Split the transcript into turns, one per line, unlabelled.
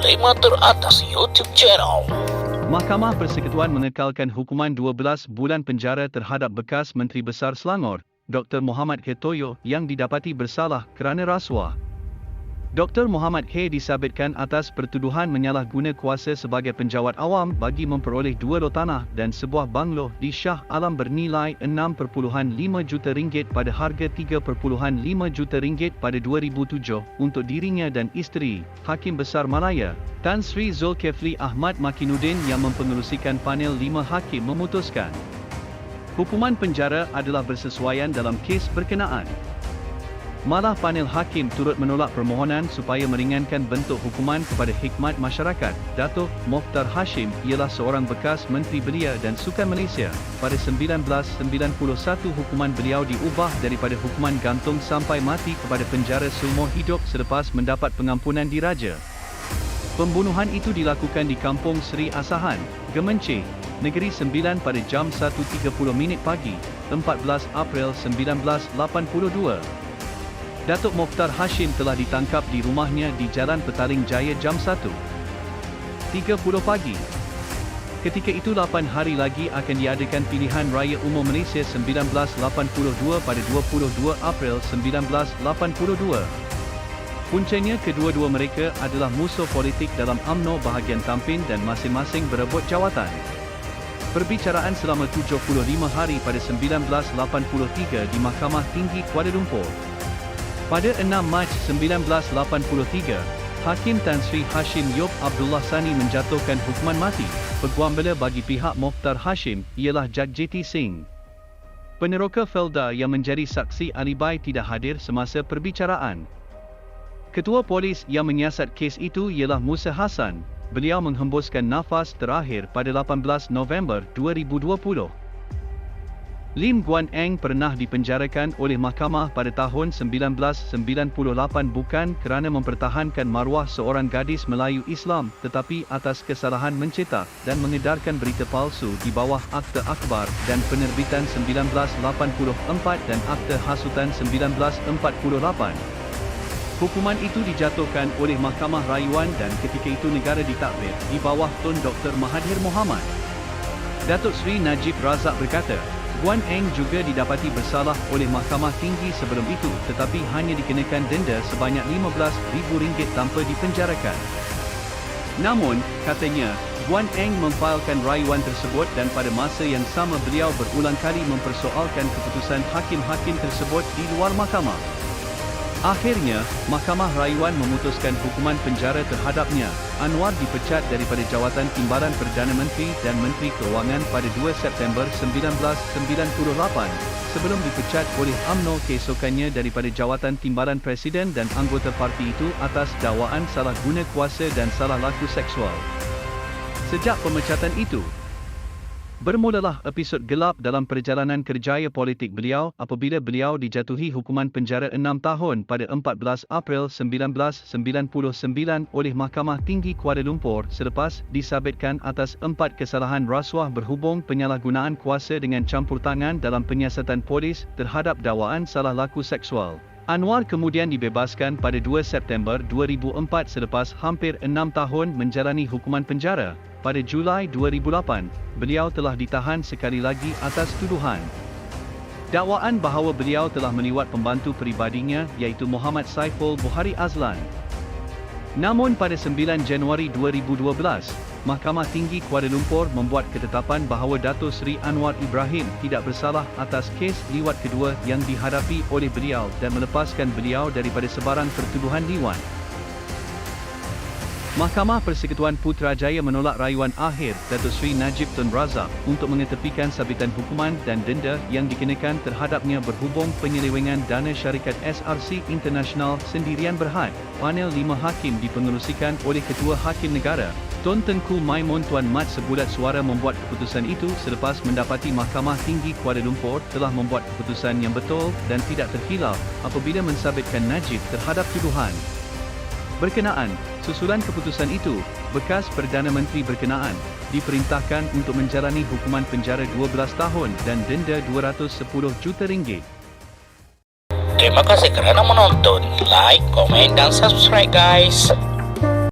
5 teratas YouTube channel.
Mahkamah Persekutuan mengekalkan hukuman 12 bulan penjara terhadap bekas Menteri Besar Selangor, Dr. Mohammad Hetoyo yang didapati bersalah kerana rasuah. Dr. Mohammad H. disabitkan atas pertuduhan menyalahguna kuasa sebagai penjawat awam bagi memperoleh 2 lot tanah dan sebuah banglo di Shah Alam bernilai 6.5 juta ringgit pada harga 3.5 juta ringgit pada 2007 untuk dirinya dan isteri, Hakim Besar Malaya, Tan Sri Zulkifli Ahmad Makinuddin yang mempengerusikan panel 5 hakim memutuskan. Hukuman penjara adalah bersesuaian dalam kes berkenaan. Malah panel hakim turut menolak permohonan supaya meringankan bentuk hukuman kepada Hikmat Masyarakat. Datuk Mokhtar Hashim ialah seorang bekas Menteri Belia dan Sukan Malaysia. Pada 1991 hukuman beliau diubah daripada hukuman gantung sampai mati kepada penjara seumur hidup selepas mendapat pengampunan diraja. Pembunuhan itu dilakukan di Kampung Seri Asahan, Gemenceh, Negeri Sembilan pada jam 1.30 pagi, 14 April 1982. Datuk Mokhtar Hashim telah ditangkap di rumahnya di Jalan Petaling Jaya jam 1.30 pagi. Ketika itu 8 hari lagi akan diadakan pilihan raya umum Malaysia 1982 pada 22 April 1982. Puncanya kedua-dua mereka adalah musuh politik dalam UMNO bahagian Tampin dan masing-masing berebut jawatan. Perbicaraan selama 75 hari pada 1983 di Mahkamah Tinggi Kuala Lumpur. Pada 6 Mac 1983, Hakim Tan Sri Hashim Yop Abdullah Sani menjatuhkan hukuman mati. Peguam bela bagi pihak Mokhtar Hashim ialah Jad J.T. Singh. Peneroka Felda yang menjadi saksi alibi tidak hadir semasa perbicaraan. Ketua Polis yang menyiasat kes itu ialah Musa Hassan. Beliau menghembuskan nafas terakhir pada 18 November 2020. Lim Guan Eng pernah dipenjarakan oleh mahkamah pada tahun 1998 bukan kerana mempertahankan maruah seorang gadis Melayu Islam tetapi atas kesalahan mencetak dan mengedarkan berita palsu di bawah Akta Akbar dan Penerbitan 1984 dan Akta Hasutan 1948. Hukuman itu dijatuhkan oleh Mahkamah Rayuan dan ketika itu negara ditakbir di bawah Tun Dr. Mahathir Mohamad. Datuk Seri Najib Razak berkata, Guan Eng juga didapati bersalah oleh Mahkamah Tinggi sebelum itu tetapi hanya dikenakan denda sebanyak RM15,000 tanpa dipenjarakan. Namun, katanya, Guan Eng memfailkan rayuan tersebut dan pada masa yang sama beliau berulang kali mempersoalkan keputusan hakim-hakim tersebut di luar mahkamah. Akhirnya, Mahkamah Rayuan memutuskan hukuman penjara terhadapnya. Anwar dipecat daripada jawatan Timbalan Perdana Menteri dan Menteri Kewangan pada 2 September 1998 sebelum dipecat oleh UMNO keesokannya daripada jawatan Timbalan Presiden dan anggota parti itu atas dakwaan salah guna kuasa dan salah laku seksual. Sejak pemecatan itu, bermulalah episod gelap dalam perjalanan kerjaya politik beliau apabila beliau dijatuhi hukuman penjara 6 tahun pada 14 April 1999 oleh Mahkamah Tinggi Kuala Lumpur selepas disabitkan atas 4 kesalahan rasuah berhubung penyalahgunaan kuasa dengan campur tangan dalam penyiasatan polis terhadap dakwaan salah laku seksual. Anwar kemudian dibebaskan pada 2 September 2004 selepas hampir 6 tahun menjalani hukuman penjara. Pada Julai 2008, beliau telah ditahan sekali lagi atas tuduhan dakwaan bahawa beliau telah meliwat pembantu peribadinya iaitu Muhammad Saiful Buhari Azlan. Namun pada 9 Januari 2012, Mahkamah Tinggi Kuala Lumpur membuat ketetapan bahawa Dato' Seri Anwar Ibrahim tidak bersalah atas kes liwat kedua yang dihadapi oleh beliau dan melepaskan beliau daripada sebarang pertuduhan liwat. Mahkamah Persekutuan Putrajaya menolak rayuan akhir Datuk Seri Najib Tun Razak untuk mengetepikan sabitan hukuman dan denda yang dikenakan terhadapnya berhubung penyelewengan dana syarikat SRC International Sendirian Berhad. Panel 5 hakim dipengerusikan oleh Ketua Hakim Negara, Tun Tengku Maimun Tuan Mat sebulat suara membuat keputusan itu selepas mendapati Mahkamah Tinggi Kuala Lumpur telah membuat keputusan yang betul dan tidak terkhilaf apabila mensabitkan Najib terhadap tuduhan berkenaan. Susulan keputusan itu, bekas Perdana Menteri berkenaan diperintahkan untuk menjalani hukuman penjara 12 tahun dan denda RM210 juta.
Terima kasih kerana menonton. Like, komen dan subscribe guys.